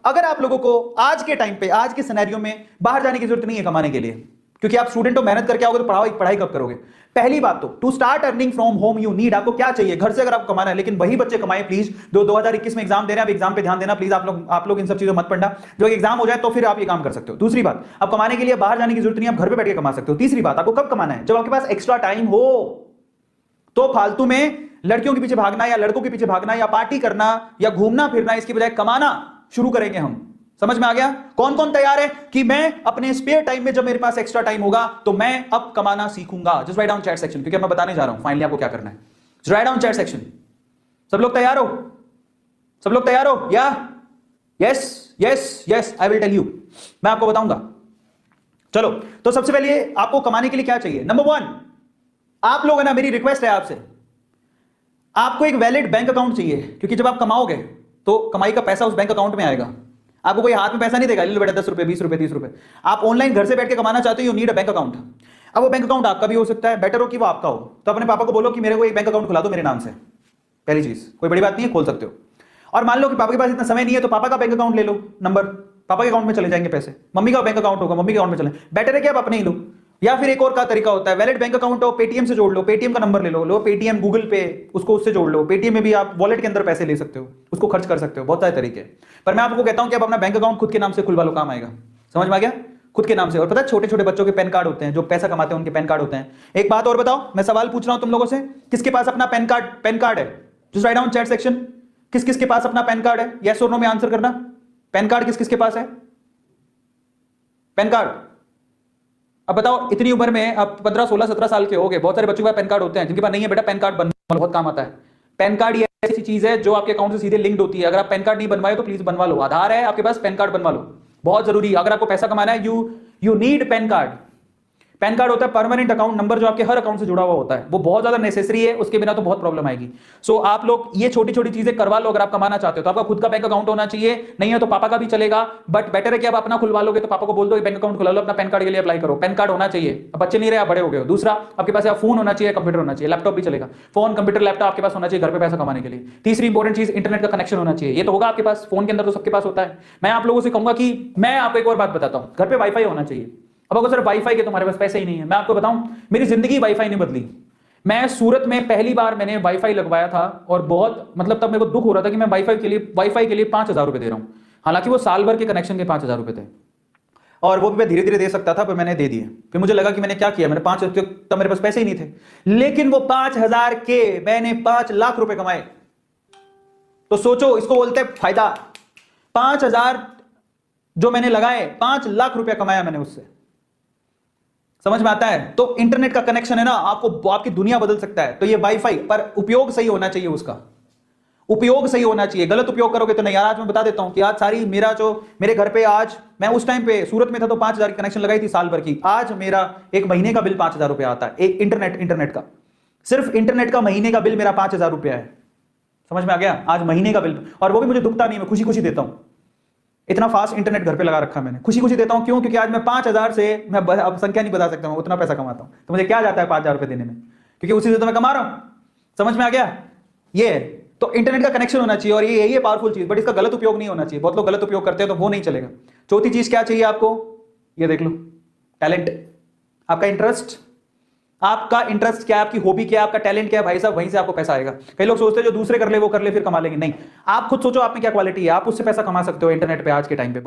अगर आप लोगों को आज के टाइम पे, आज के सिनेरियो में बाहर जाने की जरूरत नहीं है कमाने के लिए, क्योंकि आप स्टूडेंट हो, मेहनत करके आओगे तो पढ़ाई कब करोगे? पहली बात तो to start earning from home you need, आपको क्या चाहिए? घर से अगर आपको कमाना है, लेकिन वही बच्चे कमाएं प्लीज जो 2021 में एग्जाम दे रहे हैं। अब एग्जाम पे ध्यान देना प्लीज, आप लोग इन सब चीजों मत पढ़ना। जो एग्जाम हो जाए तो फिर आप ये काम कर सकते हो। दूसरी बात, अब कमाने के लिए बाहर जाने की जरूरत नहीं, आप घर पे बैठ के कमा सकते हो। तीसरी बात, आपको कब कमाना है? जब आपके पास एक्स्ट्रा टाइम हो। तो फालतू में लड़कियों के पीछे भागना या लड़कों के पीछे भागना या पार्टी करना या घूमना फिरना, इसकी बजाय कमाना शुरू करेंगे हम। समझ में आ गया? कौन कौन तैयार है कि मैं अपने स्पेयर टाइम में, जब मेरे पास एक्स्ट्रा टाइम होगा तो मैं अब कमाना सीखूंगा? Just write down chat section, क्योंकि मैं बताने जा रहा हूं फाइनली आपको क्या करना है। Just write down chat section. सब लोग तैयार हो? सब लोग तैयार हो? या yes yes yes, I will tell you, मैं आपको बताऊंगा। चलो, तो सबसे पहले आपको कमाने के लिए क्या चाहिए? नंबर 1, आप लोग है ना, मेरी रिक्वेस्ट है आपसे, आपको एक वैलिड बैंक अकाउंट चाहिए, क्योंकि जब आप कमाओगे तो कमाई का पैसा उस बैंक अकाउंट में आएगा। आपको कोई हाथ में पैसा नहीं देगा, ले लो बेटा 10 रुपए 20 रुपए 30 रुपए। आप ऑनलाइन घर से बैठ के कमाना चाहते हो, you need a bank account. अब वो बैंक अकाउंट आपका भी हो सकता है, बेटर हो कि वो आपका हो। तो अपने पापा को बोलो कि मेरे को एक बैंक अकाउंट खुला दो मेरे नाम से। पहली चीज, कोई बड़ी बात नहीं है, खोल सकते हो। और मान लो कि पापा के पास इतना समय नहीं है, तो पापा का बैंक अकाउंट ले लो, नंबर पापा के अकाउंट में चले जाएंगे पैसे। मम्मी का बैंक अकाउंट होगा, मम्मी के अकाउंट में चले, बेटर है कि आप अपने ही लो। या फिर एक और का तरीका होता है, वैलिड बैंक अकाउंट हो, पेटीएम से जोड़ लो, पेटीएम का नंबर ले लो पेटीएम, गूगल पे, उसको उससे जोड़ लो। पेटीएम में भी आप वॉलेट के अंदर पैसे ले सकते हो, उसको खर्च कर सकते हो, बहुत सारे तरीके। पर मैं आपको कहता हूं कि आप अपना बैंक अकाउंट खुद के नाम से खुलवा लो, काम आएगा। समझ में आ गया? खुद के नाम से। और पता है, छोटे छोटे बच्चों के पैन कार्ड होते हैं, जो पैसा कमाते हैं उनके पैन कार्ड होते हैं। एक बात और बताओ, मैं सवाल पूछ रहा हूं तुम लोगों से, किसके पास अपना पैन कार्ड है? Just write down chat section, किस किस के पास अपना पैन कार्ड है? यस और नो में आंसर करना। पैन कार्ड किस किस के पास है? Pan card. अब बताओ, इतनी उम्र में अब 15 16 17 साल के हो गए, बहुत सारे बच्चों के पास पैन कार्ड होते हैं, जिनके पास नहीं है बेटा, पैन कार्ड बनवा, बहुत काम आता है। पैन कार्ड ये ऐसी चीज है जो आपके अकाउंट से सीधे लिंक्ड होती है। अगर आप पैन कार्ड नहीं बनवाए तो प्लीज बनवा लो। आधार है आपके पास, पैन कार्ड बनवा लो, बहुत जरूरी। अगर आपको पैसा कमाना है, you need pan card. Pan card होता है परमानेंट अकाउंट नंबर, जो आपके हर अकाउंट से जुड़ा हुआ होता है। वो बहुत ज्यादा नेसेसरी है, उसके बिना तो बहुत प्रॉब्लम आएगी। सो आप लोग ये छोटी छोटी चीजें करवा लो अगर आप कमाना चाहते हो। तो आपका खुद का बैंक अकाउंट होना चाहिए, नहीं है तो पापा का भी चलेगा, बट बेटर है कि आप अपना खुलवा लोगे तो पापा को बोल दो बैंक अकाउंट खुला लो, अपना पैन कार्ड के लिए अप्लाई करो। पैन कार्ड होना चाहिए। अब बच्चे नहीं रहे, आप बड़े हो गए हो। दूसरा, आपके पास फोन होना चाहिए, कंप्यूटर होना चाहिए, लैपटॉप भी चलेगा। फोन, कंप्यूटर, लैपटॉप आपके पास होना चाहिए घर पे पैसा कमाने के लिए। तीसरी इंपॉर्टेंट चीज, इंटरनेट का कनेक्शन होना चाहिए। ये तो होगा आपके पास, फोन के अंदर तो सबके पास होता है। मैं आप लोगों से कहूंगा कि मैं आपको एक और बात बताता हूं, घर पे वाईफाई होना चाहिए। अब अगर सर वाईफाई के तुम्हारे पास पैसे ही नहीं है, मैं आपको बताऊं, मेरी जिंदगी वाईफाई ने बदली। मैं सूरत में पहली बार मैंने वाईफाई लगवाया था, और बहुत मतलब तब मेरे को दुख हो रहा था कि मैं वाईफाई के लिए 5,000 रुपए दे रहा हूं। हालांकि वो साल भर के कनेक्शन के 5,000 रुपए थे, और वो भी मैं धीरे धीरे दे सकता था, पर मैंने दे दिए। फिर मुझे लगा कि मैंने क्या किया, मैंने 5, तब मेरे पास पैसे ही नहीं थे, लेकिन वो 5,000 के मैंने 5 लाख रुपए कमाए। तो सोचो, इसको बोलते हैं फायदा। 5,000 जो मैंने लगाए, 5 लाख रुपया कमाया मैंने उससे। समझ में आता है? तो इंटरनेट का कनेक्शन है ना, आपकी दुनिया बदल सकता है। तो ये वाईफाई, पर उपयोग सही होना चाहिए, उसका उपयोग सही होना चाहिए। गलत उपयोग करोगे तो नहीं। यार आज मैं बता देता हूं कि आज सारी मेरे घर पे, आज मैं उस टाइम पे सूरत में था तो 5,000 की कनेक्शन लगाई थी साल भर की। आज मेरा एक महीने का बिल 5,000 रुपया आता है, एक इंटरनेट का, सिर्फ इंटरनेट का महीने का बिल मेरा 5,000 रुपया है। समझ में आ गया? आज महीने का बिल, और वो भी मुझे दुखता नहीं, मैं खुशी खुशी देता हूं। इतना फास्ट इंटरनेट घर पे लगा रखा मैंने, खुशी खुशी देता हूं। क्यों? क्योंकि आज मैं 5,000 से, मैं अब संख्या नहीं बता सकता, मैं उतना पैसा कमाता हूं। तो मुझे क्या जाता है 5,000 रुपए देने में, क्योंकि उसी से तो मैं कमा रहा हूं। समझ में आ गया? ये तो इंटरनेट का कनेक्शन होना चाहिए, और ये पावरफुल चीज, बट इसका गलत उपयोग नहीं होना चाहिए। बहुत लोग गलत उपयोग करते हैं, तो वो नहीं चलेगा। चौथी चीज क्या चाहिए आपको? ये देख लो, टैलेंट। आपका इंटरेस्ट क्या है, आपकी हॉबी क्या है, आपका टैलेंट क्या है, भाई साहब, वहीं से आपको पैसा आएगा। कई लोग सोचते हैं जो दूसरे कर ले वो कर ले फिर कमा लेंगे। नहीं, आप खुद सोचो आप में क्या क्वालिटी है, आप उससे पैसा कमा सकते हो इंटरनेट पे आज के टाइम पे।